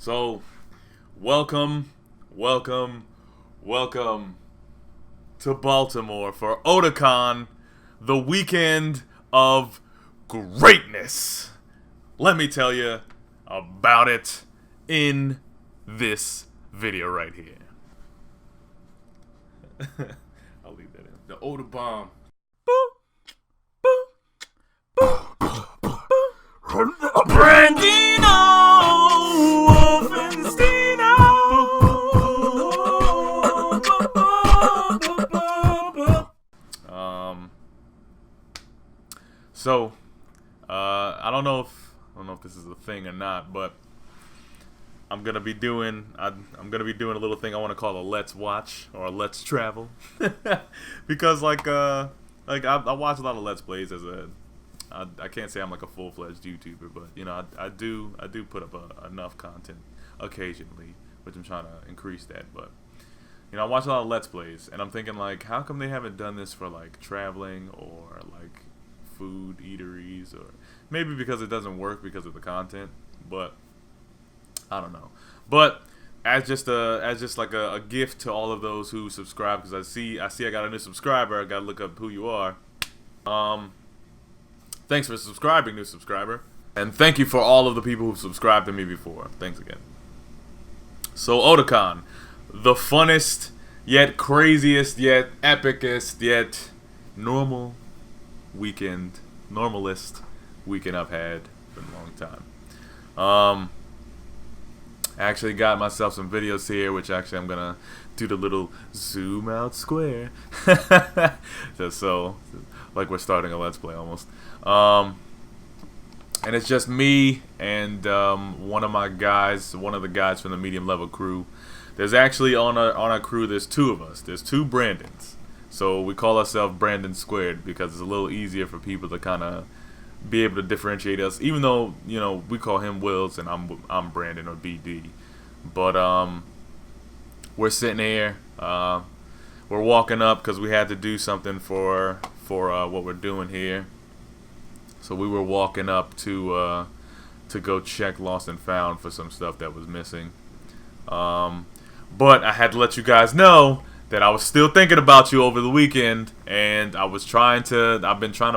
So, welcome to Baltimore for Otakon, the weekend of greatness. Let me tell you about it in this video right here. I'll leave that in. The Oda bomb. So, I don't know if this is a thing or not, but I'm gonna be doing a little thing I want to call a Let's Watch or a Let's Travel, because I watch a lot of Let's Plays I can't say I'm like a full-fledged YouTuber, but you know I do put up enough content occasionally, which I'm trying to increase that. But you know I watch a lot of Let's Plays, and I'm thinking like, how come they haven't done this for like traveling or like food eateries, or maybe because it doesn't work because of the content, but I don't know. But as just like a gift to all of those who subscribe, because I see I got a new subscriber. I gotta look up who you are. Thanks for subscribing, new subscriber, and thank you for all of the people who've subscribed to me before. Thanks again. So Otakon, the funnest yet craziest yet epicest yet normalist weekend I've had in a long time. I actually got myself some videos here, which actually I'm gonna do the little zoom out square. so like we're starting a Let's Play almost. And it's just me and one of the guys from the medium level crew. There's actually on our crew there's two of us. There's two Brandons. So we call ourselves Brandon Squared because it's a little easier for people to kind of be able to differentiate us, even though, you know, we call him Wills and I'm Brandon or BD. But we're sitting here, we're walking up because we had to do something for what we're doing here. So we were walking up to go check Lost and Found for some stuff that was missing. But I had to let you guys know that I was still thinking about you over the weekend, and I've been trying to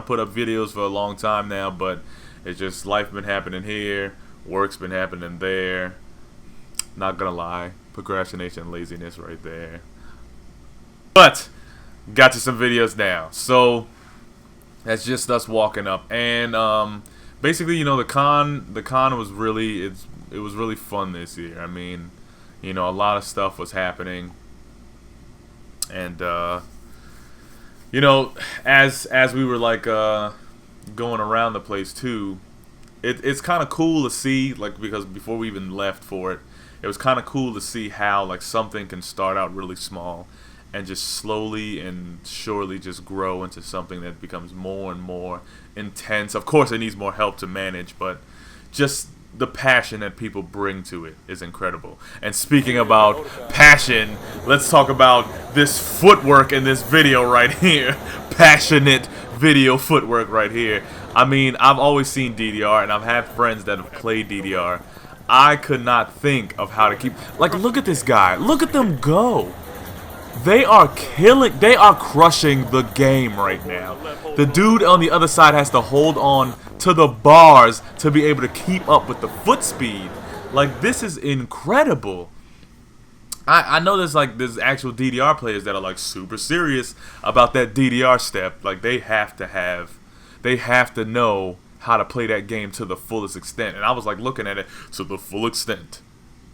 put up videos for a long time now, but it's just life been happening here, work's been happening there. Not gonna lie, procrastination and laziness right there. But got you some videos now, so that's just us walking up, and basically, you know, the con was really it was really fun this year. I mean, you know, a lot of stuff was happening. And you know, as we were like going around the place too, it's kind of cool to see, like, because before we even left for it, it was kind of cool to see how like something can start out really small and just slowly and surely just grow into something that becomes more and more intense. Of course, it needs more help to manage, but just the passion that people bring to it is incredible. And speaking about passion, let's talk about this footwork in this video right here. Passionate video footwork right here. I mean, I've always seen DDR, and I've had friends that have played DDR. I could not think of how to keep... Like, look at this guy. Look at them go. They are killing... They are crushing the game right now. The dude on the other side has to hold on to the bars to be able to keep up with the foot speed. Like, this is incredible. I know there's actual DDR players that are like super serious about that DDR step. Like, they have to know how to play that game to the fullest extent. And I was like looking at it to the full extent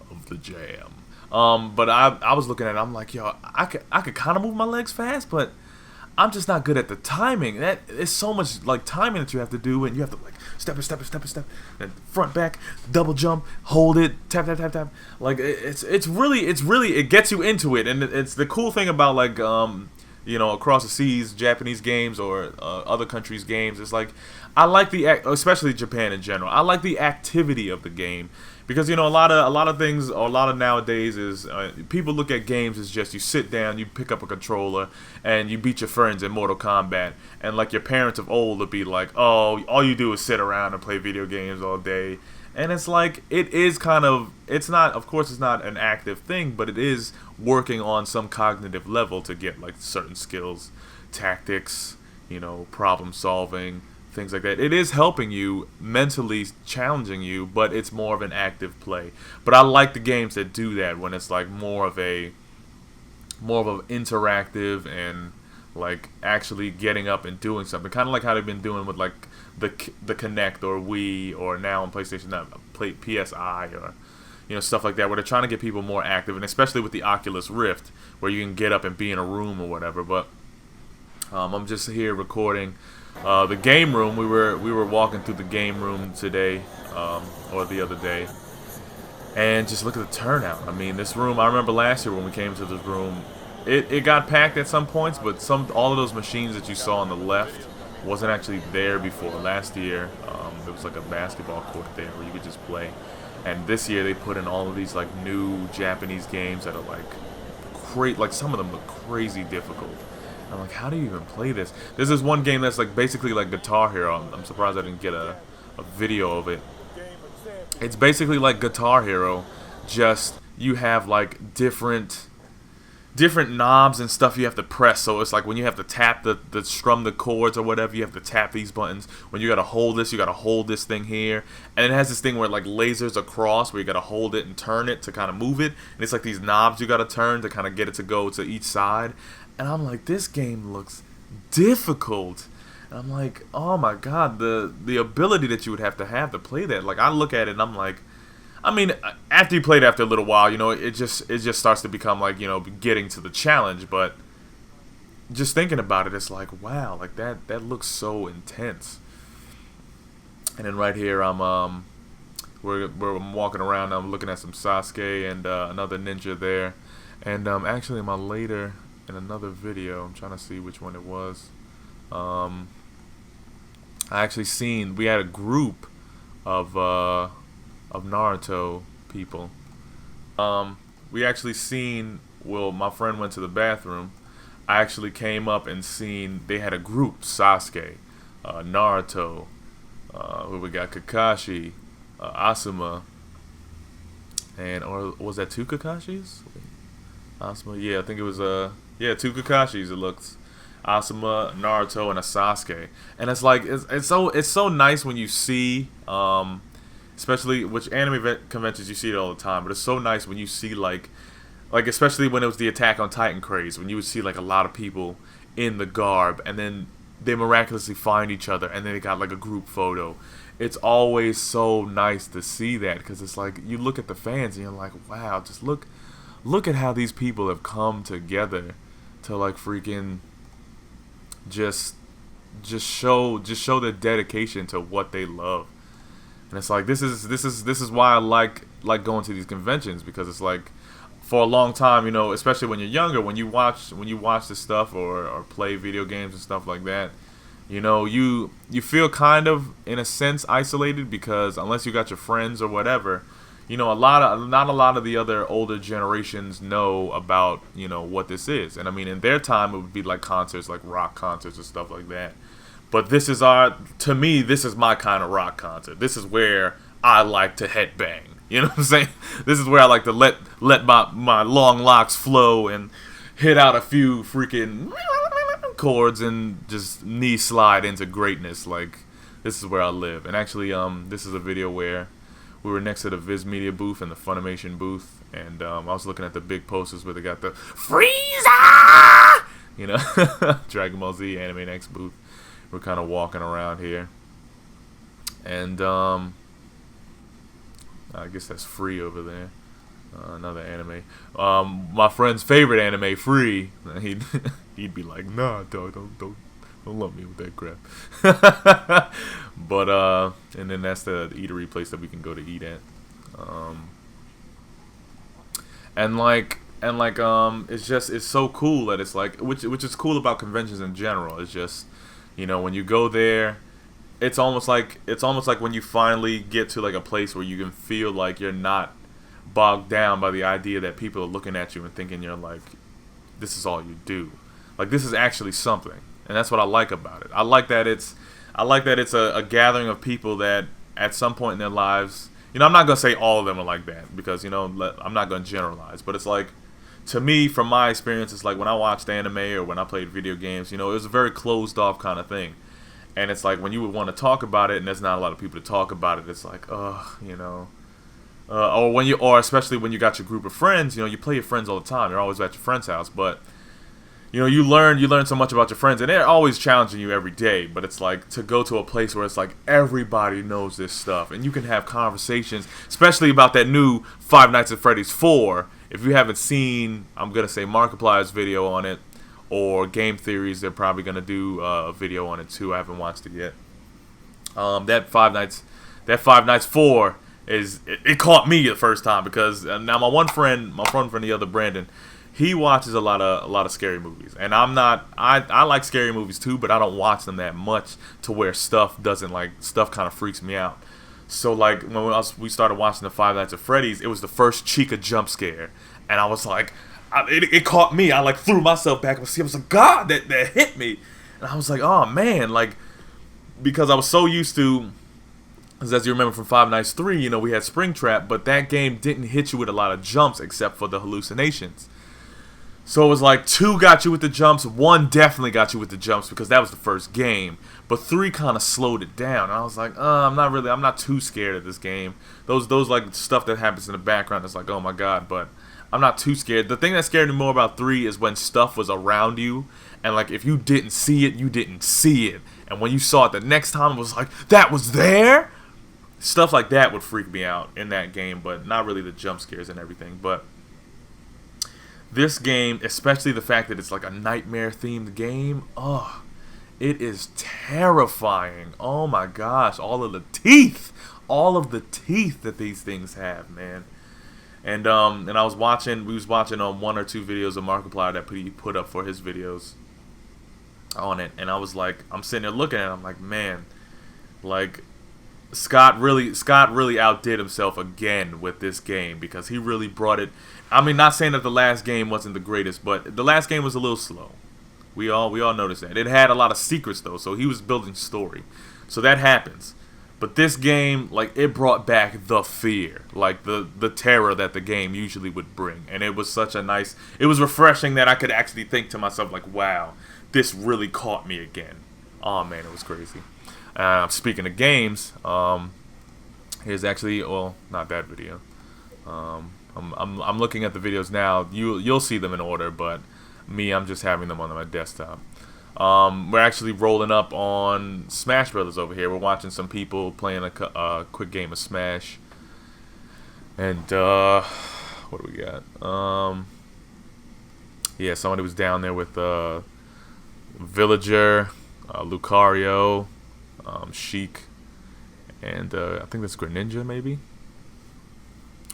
of the jam. But I was looking at it, I'm like, yo, I could kind of move my legs fast, but I'm just not good at the timing. That is so much like timing that you have to do, and you have to like step, and front, back, double jump, hold it, tap. Like it's really it gets you into it, and it's the cool thing about like you know, across the seas, Japanese games or other countries' games. It's like I like especially Japan in general. I like the activity of the game. Because, you know, a lot of things, or a lot of nowadays is people look at games as just you sit down, you pick up a controller, and you beat your friends in Mortal Kombat. And like your parents of old would be like, oh, all you do is sit around and play video games all day. And it's like, it is kind of, it's not, of course it's not an active thing, but it is working on some cognitive level to get like certain skills, tactics, you know, problem solving, things like that. It is helping you, mentally challenging you, but it's more of an active play. But I like the games that do that, when it's like more of an interactive and like actually getting up and doing something, kind of like how they've been doing with like the Kinect or Wii, or now on PlayStation, not PSI, or you know, stuff like that, where they're trying to get people more active, and especially with the Oculus Rift, where you can get up and be in a room or whatever. But I'm just here recording the game room. We were walking through the game room today, or the other day, and just look at the turnout. I mean, this room, I remember last year when we came to this room, it got packed at some points, but all of those machines that you saw on the left wasn't actually there before. Last year, there was like a basketball court there where you could just play, and this year they put in all of these like new Japanese games that are like great. Like some of them look crazy difficult. I'm like, how do you even play this? There's this one game that's like basically like Guitar Hero. I'm surprised I didn't get a video of it. It's basically like Guitar Hero, just you have like different knobs and stuff you have to press. So it's like when you have to tap the strum the chords or whatever, you have to tap these buttons. When you gotta hold this, you gotta hold this thing here. And it has this thing where it like lasers across, where you gotta hold it and turn it to kind of move it. And it's like these knobs you gotta turn to kind of get it to go to each side. And I'm like, this game looks difficult. And I'm like, oh my god, the ability that you would have to play that. Like, I look at it and I'm like, I mean, after you play it after a little while, you know, it just starts to become like, you know, getting to the challenge. But just thinking about it, it's like, wow, like that looks so intense. And then right here, I'm walking around. I'm looking at some Sasuke and another ninja there. And actually, in another video, I'm trying to see which one it was. I actually seen, we had a group of Naruto people. We actually seen, well, my friend went to the bathroom. I actually came up and seen they had a group: Sasuke, Naruto, we got Kakashi, Asuma, and or was that two Kakashis? Asuma, yeah, I think it was two Kakashis. It looks Asuma, Naruto, and a Sasuke, and it's like it's so nice when you see especially which anime conventions you see it all the time, but it's so nice when you see like especially when it was the Attack on Titan craze, when you would see like a lot of people in the garb and then they miraculously find each other and then they got like a group photo. It's always so nice to see that, because it's like you look at the fans and you're like, wow, just look at how these people have come together to like freaking just show their dedication to what they love. And it's like this is why I like going to these conventions, because it's like for a long time, you know, especially when you're younger, when you watch this stuff or play video games and stuff like that, you know, you feel kind of in a sense isolated, because unless you got your friends or whatever, you know, not a lot of the other older generations know about, you know, what this is. And I mean, in their time, it would be like concerts, like rock concerts and stuff like that. But to me, this is my kind of rock concert. This is where I like to headbang. You know what I'm saying? This is where I like to let my long locks flow and hit out a few freaking chords and just knee slide into greatness. Like, this is where I live. And actually, this is a video where we were next to the Viz Media booth and the Funimation booth, and I was looking at the big posters where they got the Frieza, you know, Dragon Ball Z Anime Next booth. We're kind of walking around here, and I guess that's Free over there, another anime. My friend's favorite anime, Free. He'd be like, nah, dog, don't love me with that crap. But and then that's the eatery place that we can go to eat at. It's so cool that it's like, which is cool about conventions in general. It's just, you know, when you go there, it's almost like when you finally get to like a place where you can feel like you're not bogged down by the idea that people are looking at you and thinking you're like, this is all you do. Like, this is actually something, and that's what I like about it. I like that it's a gathering of people that at some point in their lives you know, I'm not gonna say all of them are like that because, you know, I'm not gonna generalize, but it's like, to me, from my experience, it's like when I watched anime or when I played video games, you know, it was a very closed off kind of thing. And it's like when you would want to talk about it and there's not a lot of people to talk about it, it's like, you know, or especially when you got your group of friends, you know, you play your friends all the time. You're always at your friend's house, but you know, you learn so much about your friends, and they're always challenging you every day. But it's like to go to a place where it's like everybody knows this stuff, and you can have conversations, especially about that new Five Nights at Freddy's 4. If you haven't seen, I'm gonna say Markiplier's video on it, or Game Theories, they're probably gonna do a video on it too. I haven't watched it yet. That Five Nights 4 it caught me the first time because now my one friend, the other Brandon, he watches a lot of scary movies, and I'm not. I like scary movies too, but I don't watch them that much to where stuff kind of freaks me out. So like when we started watching the Five Nights at Freddy's, it was the first Chica jump scare, and I was like, it caught me. I like threw myself back and I was like, God, that hit me, and I was like, oh man, like because I was so used to. As you remember from Five Nights 3, you know, we had Springtrap, but that game didn't hit you with a lot of jumps except for the hallucinations. So it was like 2 got you with the jumps, 1 definitely got you with the jumps because that was the first game. But 3 kind of slowed it down. And I was like, I'm not too scared of this game. Those like stuff that happens in the background is like, oh my god, but I'm not too scared. The thing that scared me more about 3 is when stuff was around you, and like if you didn't see it, you didn't see it. And when you saw it the next time, it was like, that was there? Stuff like that would freak me out in that game, but not really the jump scares and everything. But this game, especially the fact that it's like a nightmare-themed game, it is terrifying. Oh my gosh, all of the teeth that these things have, man. And we was watching 1 or 2 videos of Markiplier that he put up for his videos on it, and I was like, I'm sitting there looking at it, I'm like, man, like Scott really outdid himself again with this game because he really brought it. I mean, not saying that the last game wasn't the greatest, but the last game was a little slow. We all noticed that. It had a lot of secrets though, so he was building story. So that happens. But this game, like, it brought back the fear, like the terror that the game usually would bring. And it was such a nice, it was refreshing that I could actually think to myself like, wow, this really caught me again. Oh man, it was crazy. Speaking of games, here's actually, well, not that video. I'm looking at the videos now. You'll see them in order, but me, I'm just having them on my desktop. We're actually rolling up on Smash Brothers over here. We're watching some people playing a quick game of Smash. And what do we got? Yeah, somebody was down there with Villager, Lucario, Sheik, and I think that's Greninja maybe,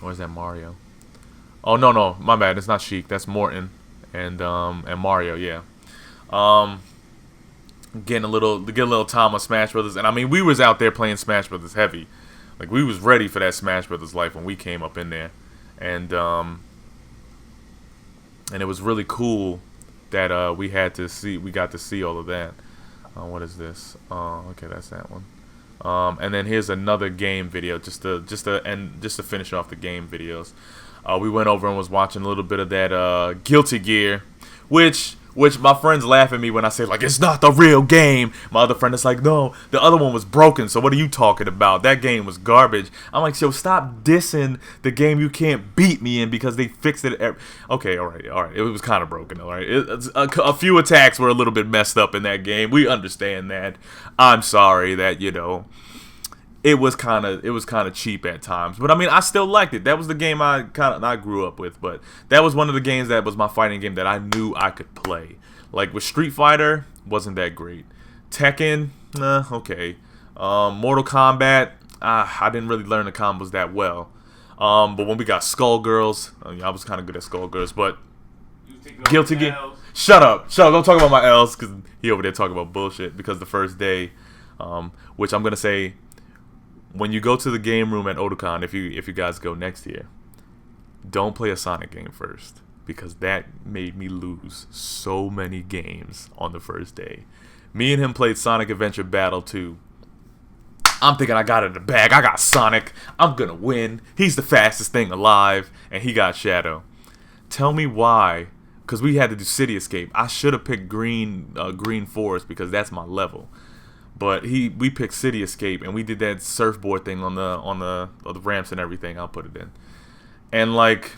or is that Mario? Oh no, my bad. It's not Sheik. That's Morton and Mario. Yeah. Getting a little time on Smash Brothers, and I mean we was out there playing Smash Brothers heavy, like we was ready for that Smash Brothers life when we came up in there, and it was really cool that we got to see all of that. What is this? Okay, that's that one. And then here's another game video, just to finish off the game videos. We went over and was watching a little bit of that Guilty Gear, which my friends laugh at me when I say like it's not the real game. My other friend is like, no, the other one was broken. So what are you talking about? That game was garbage. I'm like, yo, stop dissing the game you can't beat me in because they fixed it. Okay, all right. It was kind of broken, all right. A few attacks were a little bit messed up in that game. We understand that. I'm sorry that it was kind of cheap at times, but I mean I still liked it. That was the game I grew up with, but that was one of the games that was my fighting game that I knew I could play. Like with Street Fighter, wasn't that great. Tekken, okay. Mortal Kombat, I didn't really learn the combos that well. But when we got Skullgirls, I was kind of good at Skullgirls, but Guilty Gear. Shut up! Don't talk about my L's because he over there talking about bullshit. Because the first day, which I'm gonna say. When you go to the game room at Otakon, if you guys go next year, don't play a Sonic game first because that made me lose so many games on the first day. Me and him played Sonic Adventure Battle 2. I'm thinking I got it in the bag. I got Sonic. I'm gonna win. He's the fastest thing alive, and he got Shadow. Tell me why. Because we had to do City Escape. I should have picked Green Forest because that's my level. But we picked City Escape, and we did that surfboard thing on the ramps and everything. I'll put it in. And like,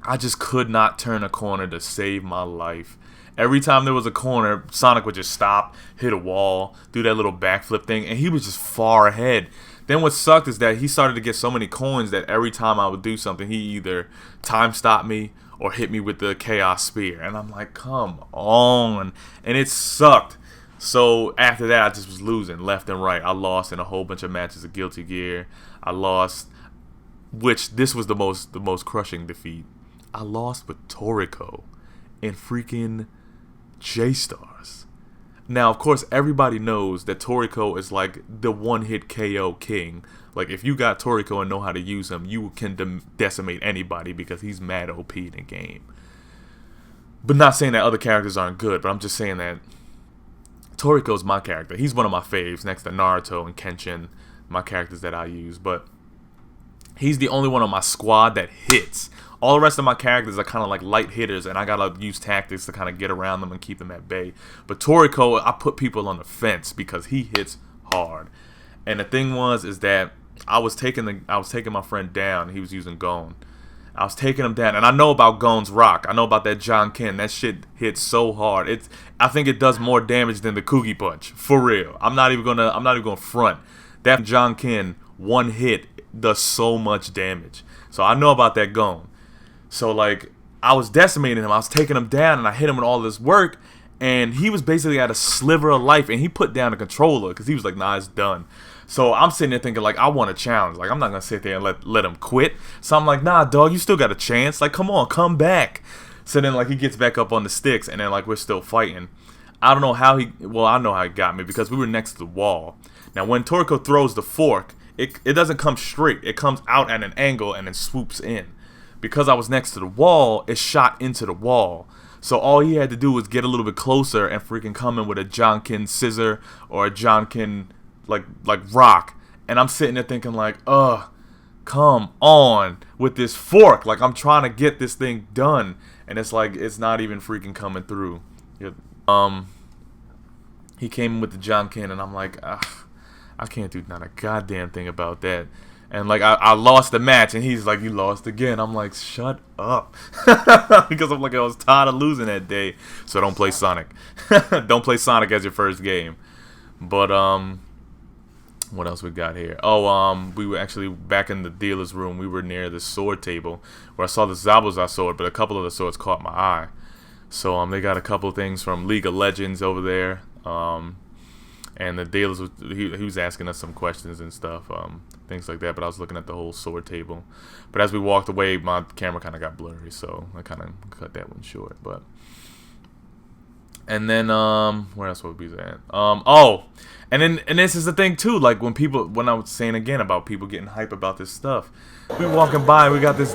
I just could not turn a corner to save my life. Every time there was a corner, Sonic would just stop, hit a wall, do that little backflip thing, and he was just far ahead. Then what sucked is that he started to get so many coins that every time I would do something, he either time stopped me or hit me with the Chaos Spear. And I'm like, come on. And it sucked. So after that, I just was losing left and right. I lost in a whole bunch of matches of Guilty Gear. I lost, which this was the most crushing defeat. I lost with Toriko in freaking J-Stars. Now, of course, everybody knows that Toriko is like the one-hit KO king. Like, if you got Toriko and know how to use him, you can decimate anybody because he's mad OP in the game. But not saying that other characters aren't good, but I'm just saying that Toriko's my character. He's one of my faves next to Naruto and Kenshin, my characters that I use. But he's the only one on my squad that hits. All the rest of my characters are kind of like light hitters, and I gotta use tactics to kind of get around them and keep them at bay. But Toriko, I put people on the fence because he hits hard. And the thing is that I was taking my friend down. He was using Gon. I was taking him down, and I know about Gon's rock. I know about that John Ken. That shit hits so hard. I think it does more damage than the Kugi punch. For real. I'm not even gonna front. That John Ken one hit does so much damage. So I know about that Gon. So like, I was decimating him. I was taking him down, and I hit him with all this work, and he was basically at a sliver of life, and he put down the controller because he was like, nah, it's done. So I'm sitting there thinking, like, I want a challenge. Like, I'm not going to sit there and let him quit. So I'm like, nah, dog, you still got a chance. Like, come on, come back. So then, like, he gets back up on the sticks, and then, like, we're still fighting. I don't know how I know how he got me because we were next to the wall. Now, when Toriko throws the fork, it doesn't come straight. It comes out at an angle and then swoops in. Because I was next to the wall, it shot into the wall. So all he had to do was get a little bit closer and freaking come in with a Jonkin scissor or a Jonkin like rock. And I'm sitting there thinking like, come on with this fork. Like, I'm trying to get this thing done. And it's like, it's not even freaking coming through. He came in with the Jonkin, and I'm like, I can't do not a goddamn thing about that. And like, I lost the match, and he's like, you lost again. I'm like, shut up. Because I'm like, I was tired of losing that day. So don't play Sonic. Don't play Sonic as your first game. But what else we got here? Oh, we were actually back in the dealer's room. We were near the sword table where I saw the Zabuza sword, but a couple of the swords caught my eye. So they got a couple of things from League of Legends over there. And the dealers, he was asking us some questions and stuff, things like that. But I was looking at the whole sword table. But as we walked away, my camera kind of got blurry, so I kind of cut that one short. But and then where else would we be at? And this is the thing too. Like when I was saying again about people getting hype about this stuff, we walking by, we got this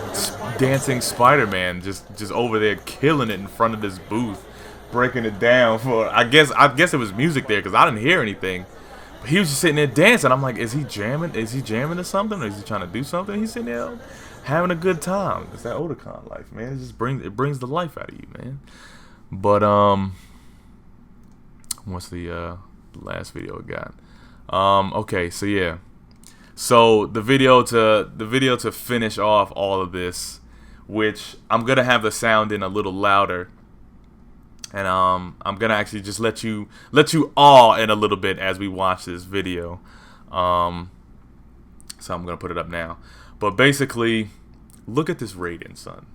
dancing Spider-Man just over there killing it in front of this booth. Breaking it down for I guess it was music there because I didn't hear anything, but he was just sitting there dancing. I'm like, is he jamming or something, or is he trying to do something? He's sitting there having a good time. It's that Otakon life, man. It brings the life out of you, man. But what's the last video I got? Okay, so yeah, so the video to finish off all of this, which I'm gonna have the sound in a little louder. And I'm gonna actually just let you awe in a little bit as we watch this video. So I'm gonna put it up now. But basically, look at this Raiden, son.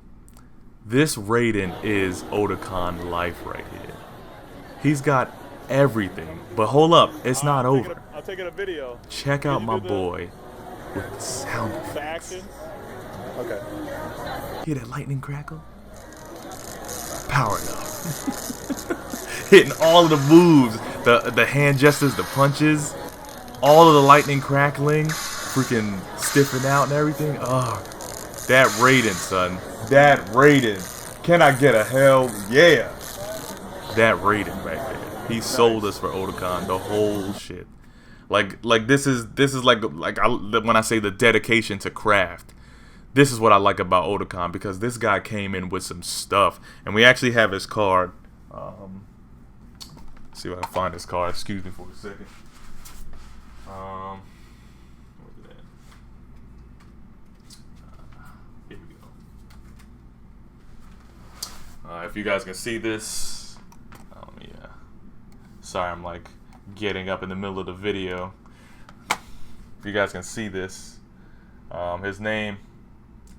This Raiden is Otakon life right here. He's got everything. But hold up, it's not over. I'll take a video. Check out my boy with the sound effects. The action. Okay. Hear that lightning crackle? Power up. Hitting all of the moves, the hand gestures, the punches, all of the lightning crackling, freaking stiffing out and everything. Oh, that Raiden, son. That Raiden. Can I get a hell yeah? That Raiden right there. He sold us for Otakon, the whole shit. Like this is like when I say the dedication to craft. This is what I like about Otakon, because this guy came in with some stuff, and we actually have his card. See if I can find his card. Excuse me for a second. Where's it at? Here we go. If you guys can see this, yeah. Sorry, I'm like getting up in the middle of the video. If you guys can see this, his name,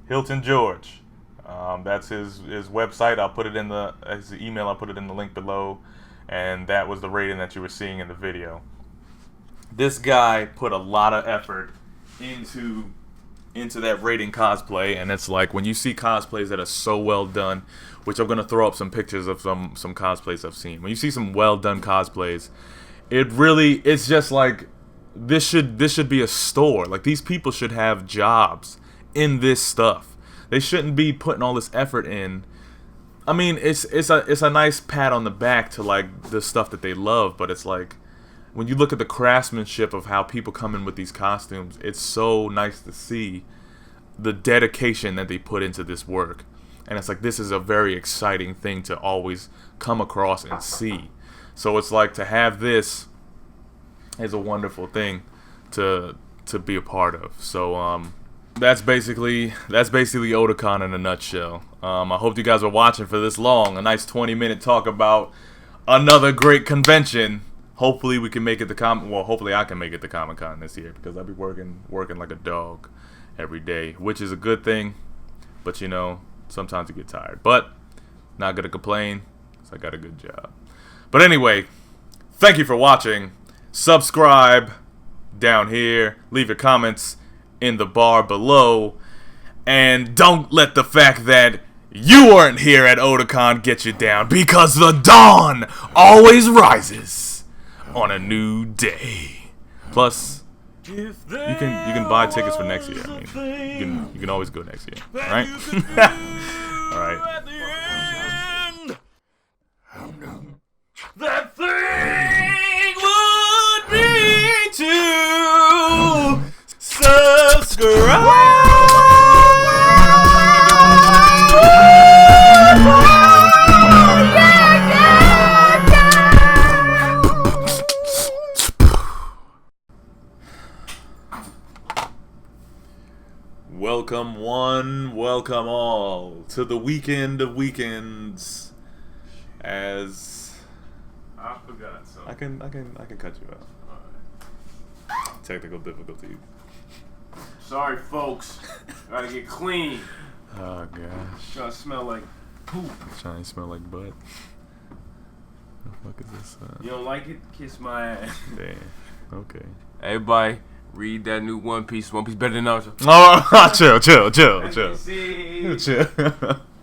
Hilton George. That's his website. I'll put it in his email. I'll put it in the link below. And that was the rating that you were seeing in the video. This guy put a lot of effort into that rating cosplay, and it's like when you see cosplays that are so well done, which I'm gonna throw up some pictures of some cosplays I've seen. When you see some well done cosplays, it's just like this should be a store. Like, these people should have jobs in this stuff. They shouldn't be putting all this effort in. I mean, it's a nice pat on the back to like the stuff that they love, but it's like when you look at the craftsmanship of how people come in with these costumes, it's so nice to see the dedication that they put into this work. And it's like, this is a very exciting thing to always come across and see. So it's like, to have this is a wonderful thing to be a part of. So that's basically Otakon in a nutshell. I hope you guys are watching for this long. A nice 20-minute talk about another great convention. Hopefully we can make it to hopefully I can make it to Comic-Con this year, because I'll be working like a dog every day, which is a good thing. But you know, sometimes you get tired. But not gonna complain, because I got a good job. But anyway, thank you for watching. Subscribe down here. Leave your comments in the bar below. And don't let the fact that you weren't here at Otakon get you down, because the dawn always rises on a new day. Plus, you can buy tickets for next year. I mean, you can always go next year, right? All right. That thing would be to subscribe. Welcome one, welcome all to the weekend of weekends. As I forgot something. I can cut you out. Alright. Technical difficulty. Sorry, folks. Gotta get clean. Oh gosh. Trying to smell like poop. Trying to smell like butt. The fuck is this? You don't like it? Kiss my ass. Damn. Okay. Everybody, read that new One Piece. One Piece better than Naruto. Oh, chill. Chill. Chill.